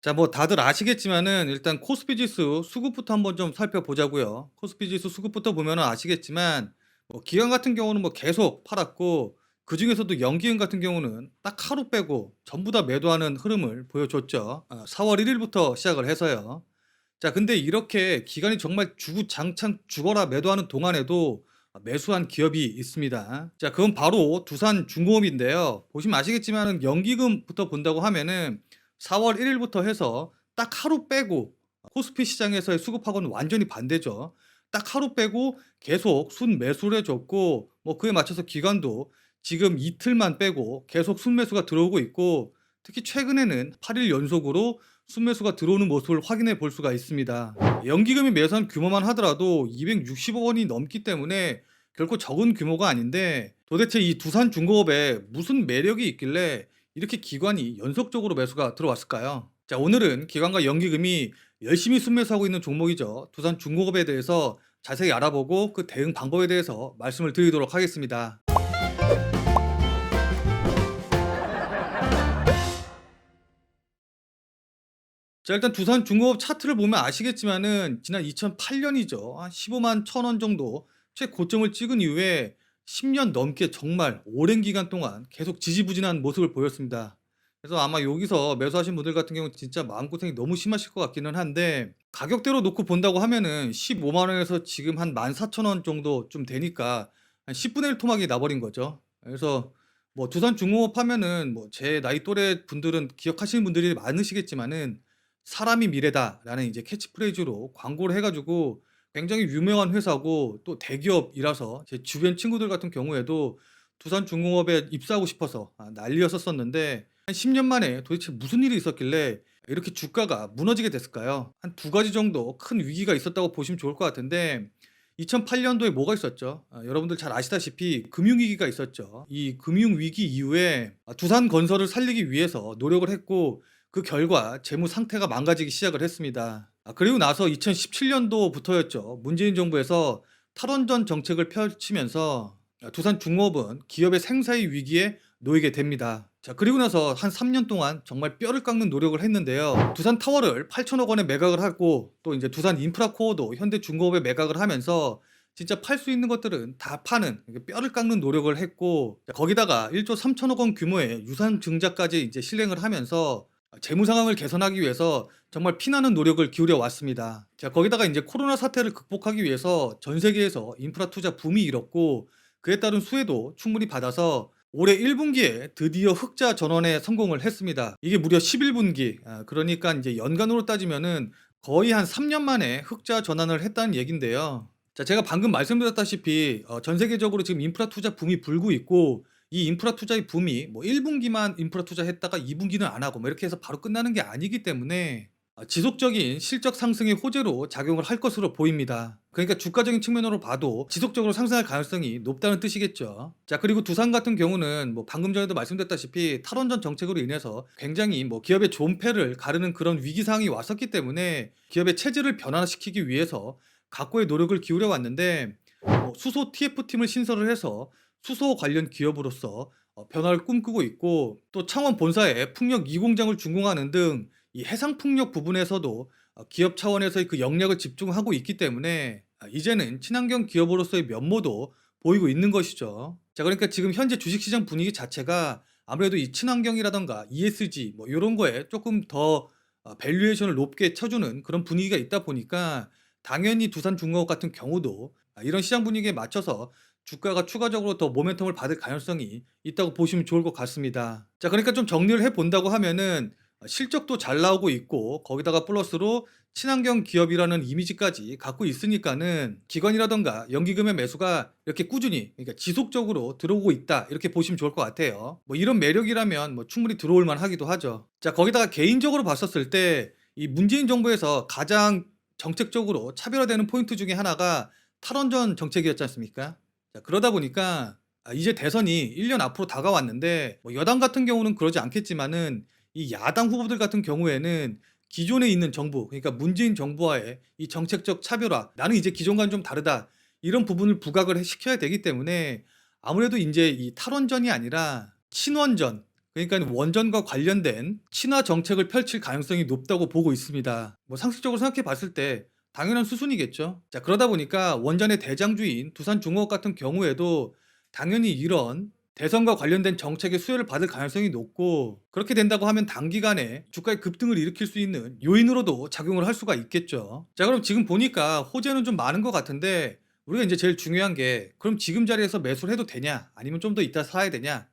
자, 뭐 다들 아시겠지만은 일단 코스피 지수 수급부터 한번 좀 살펴보자고요. 코스피 지수 수급부터 보면은 아시겠지만 뭐 기관 같은 경우는 뭐 계속 팔았고, 그중에서도 연기금 같은 경우는 딱 하루 빼고 전부 다 매도하는 흐름을 보여줬죠. 4월 1 일부터 시작을 해서요. 자, 근데 이렇게 기관이 정말 주구장창 죽어라 매도하는 동안에도 매수한 기업이 있습니다. 자, 그건 바로 두산중공업인데요. 보시면 아시겠지만은 연기금부터 본다고 하면은 4월 1 일부터 해서 딱 하루 빼고, 코스피 시장에서의 수급하고는 완전히 반대죠. 딱 하루 빼고 계속 순매수를 해 줬고, 뭐 그에 맞춰서 기관도 지금 이틀만 빼고 계속 순매수가 들어오고 있고, 특히 최근에는 8일 연속으로 순매수가 들어오는 모습을 확인해 볼 수가 있습니다. 연기금이 매수한 규모만 하더라도 260억 원이 넘기 때문에 결코 적은 규모가 아닌데, 도대체 이 두산중공업에 무슨 매력이 있길래 이렇게 기관이 연속적으로 매수가 들어왔을까요? 자, 오늘은 기관과 연기금이 열심히 순매수하고 있는 종목이죠. 두산중공업에 대해서 자세히 알아보고 그 대응 방법에 대해서 말씀을 드리도록 하겠습니다. 자, 일단 두산중공업 차트를 보면 아시겠지만은 지난 2008년이죠. 한 15만 1,000원 정도 최고점을 찍은 이후에 10년 넘게 정말 오랜 기간 동안 계속 지지부진한 모습을 보였습니다. 그래서 아마 여기서 매수하신 분들 같은 경우는 진짜 마음고생이 너무 심하실 것 같기는 한데, 가격대로 놓고 본다고 하면은 15만 원에서 지금 한 14,000원 정도 좀 되니까 한 10분의 1 토막이 나버린 거죠. 그래서 뭐 두산중공업 하면은 뭐 제 나이 또래 분들은 기억하시는 분들이 많으시겠지만은 "사람이 미래다."라는 이제 캐치프레이즈로 광고를 해 가지고 굉장히 유명한 회사고 또 대기업이라서 제 주변 친구들 같은 경우에도 두산중공업에 입사하고 싶어서 난리였었었는데, 한 10년 만에 도대체 무슨 일이 있었길래 이렇게 주가가 무너지게 됐을까요? 한 두 가지 정도 큰 위기가 있었다고 보시면 좋을 것 같은데, 2008 년도에 뭐가 있었죠? 여러분들 잘 아시다시피 금융위기가 있었죠. 이 금융위기 이후에 두산건설을 살리기 위해서 노력을 했고, 그 결과 재무 상태가 망가지기 시작을 했습니다. 그리고 나서 2017 년도부터였죠. 문재인 정부에서 탈원전 정책을 펼치면서 두산중공업은 기업의 생사의 위기에 놓이게 됩니다. 자, 그리고 나서 한 3년 동안 정말 뼈를 깎는 노력을 했는데요. 두산타워를 8천억 원에 매각을 하고, 또 이제 두산인프라코어도 현대중공업에 매각을 하면서 진짜 팔 수 있는 것들은 다 파는, 뼈를 깎는 노력을 했고, 거기다가 1조 3천억 원 규모의 유산 증자까지 이제 실행을 하면서 재무 상황을 개선하기 위해서 정말 피나는 노력을 기울여 왔습니다. 자, 거기다가 이제 코로나 사태를 극복하기 위해서 전 세계에서 인프라 투자 붐이 일었고, 그에 따른 수혜도 충분히 받아서 올해 1 분기에 드디어 흑자 전환에 성공을 했습니다. 이게 무려 11 분기, 그러니까 이제 연간으로 따지면은 거의 한 3년 만에 흑자 전환을 했다는 얘긴데요. 자, 제가 방금 말씀드렸다시피 전 세계적으로 지금 인프라 투자 붐이 불고 있고, 이 인프라 투자의 붐이 뭐 1 분기만 인프라 투자했다가 2 분기는 안 하고 뭐 이렇게 해서 바로 끝나는 게 아니기 때문에 지속적인 실적 상승의 호재로 작용을 할 것으로 보입니다. 그러니까 주가적인 측면으로 봐도 지속적으로 상승할 가능성이 높다는 뜻이겠죠. 자, 그리고 두산 같은 경우는 뭐 방금 전에도 말씀드렸다시피 탈원전 정책으로 인해서 굉장히 뭐 기업의 존폐를 가르는 그런 위기 상황이 왔었기 때문에 기업의 체질을 변화시키기 위해서 각고의 노력을 기울여 왔는데, 수소 TF팀을 신설을 해서 수소 관련 기업으로서 변화를 꿈꾸고 있고, 또 창원 본사에 풍력 2 공장을 준공하는 등 이 해상 풍력 부분에서도 기업 차원에서의 그 역량을 집중하고 있기 때문에 이제는 친환경 기업으로서의 면모도 보이고 있는 것이죠. 자, 그러니까 지금 현재 주식시장 분위기 자체가 아무래도 이 친환경이라든가 ESG 뭐 요런 거에 쪼끔 더 밸류에이션을 높게 쳐주는 그런 분위기가 있다 보니까, 당연히 두산중공업 같은 경우도 이런 시장 분위기에 맞춰서 주가가 추가적으로 더 모멘텀을 받을 가능성이 있다고 보시면 좋을 것 같습니다. 자, 그러니까 좀 정리를 해 본다고 하면은 실적도 잘 나오고 있고, 거기다가 플러스로 친환경 기업이라는 이미지까지 갖고 있으니까는 기관이라든가 연기금의 매수가 이렇게 꾸준히, 그러니까 지속적으로 들어오고 있다, 이렇게 보시면 좋을 것 같아요. 뭐 이런 매력이라면 뭐 충분히 들어올 만하기도 하죠. 자, 거기다가 개인적으로 봤었을 때 이 문재인 정부에서 가장 정책적으로 차별화되는 포인트 중에 하나가 탈원전 정책이었지 않습니까? 자, 그러다 보니까 이제 대선이 1년 앞으로 다가왔는데, 뭐 여당 같은 경우는 그러지 않겠지만은 이 야당 후보들 같은 경우에는 기존에 있는 정부, 그러니까 문재인 정부와의 이 정책적 차별화, '나는 이제 기존과는 좀 다르다.' 이런 부분을 부각을 시켜야 되기 때문에 아무래도 인제 이 탈원전이 아니라 친원전, 그러니까 원전과 관련된 친화 정책을 펼칠 가능성이 높다고 보고 있습니다. 뭐 상식적으로 생각해 봤을 때 당연한 수순이겠죠. 자, 그러다 보니까 원전의 대장주인 두산중공업 같은 경우에도 당연히 이런 대선과 관련된 정책의 수혜를 받을 가능성이 높고, 그렇게 된다고 하면 단기간에 주가의 급등을 일으킬 수 있는 요인으로도 작용을 할 수가 있겠죠. 자, 그럼 지금 보니까 호재는 좀 많은 것 같은데, 우리가 이제 제일 중요한 게 그럼 지금 자리에서 매수를 해도 되냐 아니면 좀 더 이따 사야 되냐,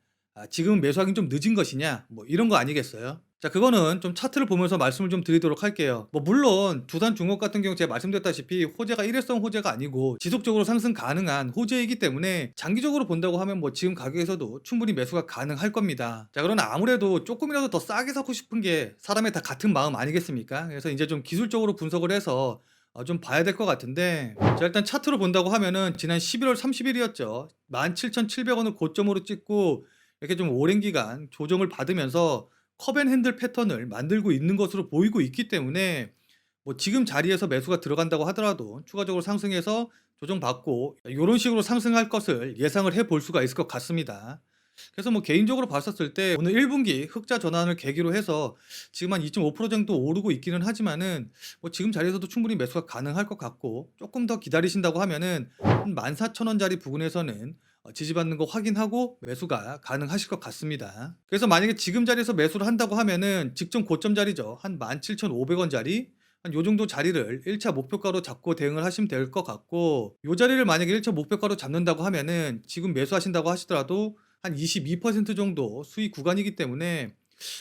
지금 매수하긴 좀 늦은 것이냐, 뭐 이런 거 아니겠어요? 자, 그거는 좀 차트를 보면서 말씀을 좀 드리도록 할게요. 뭐 물론 두산중업 같은 경우 제가 말씀드렸다시피 호재가 일회성 호재가 아니고 지속적으로 상승 가능한 호재이기 때문에 장기적으로 본다고 하면 뭐 지금 가격에서도 충분히 매수가 가능할 겁니다. 자, 그러나 아무래도 조금이라도 더 싸게 사고 싶은 게 사람의 다 같은 마음 아니겠습니까? 그래서 이제 좀 기술적으로 분석을 해서 좀 봐야 될 것 같은데, 자, 일단 차트로 본다고 하면은 지난 11월 30일이었죠. 17,700원을 고점으로 찍고 이렇게 좀 오랜 기간 조정을 받으면서 컵앤핸들 패턴을 만들고 있는 것으로 보이고 있기 때문에, 뭐 지금 자리에서 매수가 들어간다고 하더라도 추가적으로 상승해서 조정받고 요런 식으로 상승할 것을 예상을 해 볼 수가 있을 것 같습니다. 그래서 뭐 개인적으로 봤었을 때 오늘 1 분기 흑자 전환을 계기로 해서 지금 한 2.5% 정도 오르고 있기는 하지만은, 뭐 지금 자리에서도 충분히 매수가 가능할 것 같고, 조금 더 기다리신다고 하면은 한 14,000원 자리 부근에서는 지지받는 거 확인하고 매수가 가능하실 것 같습니다. 그래서 만약에 지금 자리에서 매수를 한다고 하면은 직전 고점 자리죠. 한 17,500원 자리, 한 요 정도 자리를 1차 목표가로 잡고 대응을 하시면 될 것 같고, 요 자리를 만약에 1차 목표가로 잡는다고 하면은 지금 매수하신다고 하시더라도 한 22% 정도 수익 구간이기 때문에,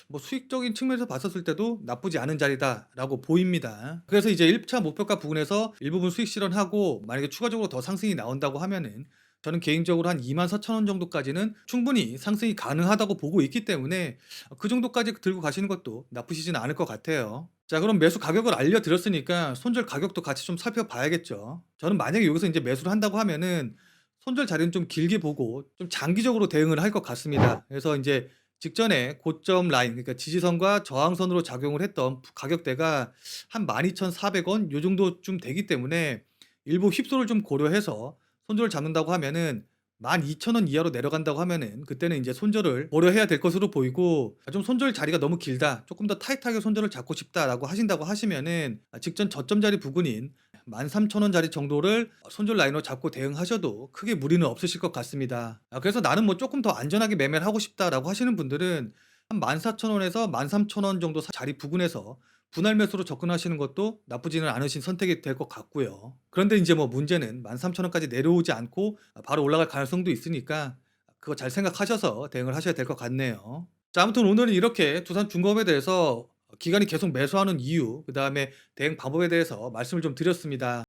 뭐 수익적인 측면에서 봤었을 때도 나쁘지 않은 자리다라고 보입니다. 그래서 이제 1차 목표가 부근에서 일부분 수익 실현하고 만약에 추가적으로 더 상승이 나온다고 하면은, 저는 개인적으로 한 24,000원 정도까지는 충분히 상승이 가능하다고 보고 있기 때문에 그 정도까지 들고 가시는 것도 나쁘시진 않을 것 같아요. 자, 그럼 매수 가격을 알려드렸으니까 손절 가격도 같이 좀 살펴봐야겠죠. 저는 만약에 여기서 이제 매수를 한다고 하면은 손절 자리는 좀 길게 보고 좀 장기적으로 대응을 할 것 같습니다. 그래서 이제 직전에 고점 라인, 그러니까 지지선과 저항선으로 작용을 했던 가격대가 한 12,400원 요 정도쯤 되기 때문에, 일부 휩소를 좀 고려해서 손절을 잡는다고 하면은 12,000원 이하로 내려간다고 하면은 그때는 이제 손절을 고려해야 될 것으로 보이고, 좀 손절 자리가 너무 길다, 조금 더 타이트하게 손절을 잡고 싶다라고 하신다고 하시면은 직전 저점 자리 부근인 13,000원 자리 정도를 손절 라인으로 잡고 대응하셔도 크게 무리는 없으실 것 같습니다. 그래서 나는 뭐 조금 더 안전하게 매매를 하고 싶다라고 하시는 분들은 한 14,000원에서 13,000원 정도 자리 부근에서 분할 매수로 접근하시는 것도 나쁘지는 않으신 선택이 될 것 같고요. 그런데 이제 뭐 문제는 13,000원까지 내려오지 않고 바로 올라갈 가능성도 있으니까 그거 잘 생각하셔서 대응을 하셔야 될 것 같네요. 자, 아무튼 오늘은 이렇게 두산중공업에 대해서 기관이 계속 매수하는 이유, 그다음에 대응 방법에 대해서 말씀을 좀 드렸습니다.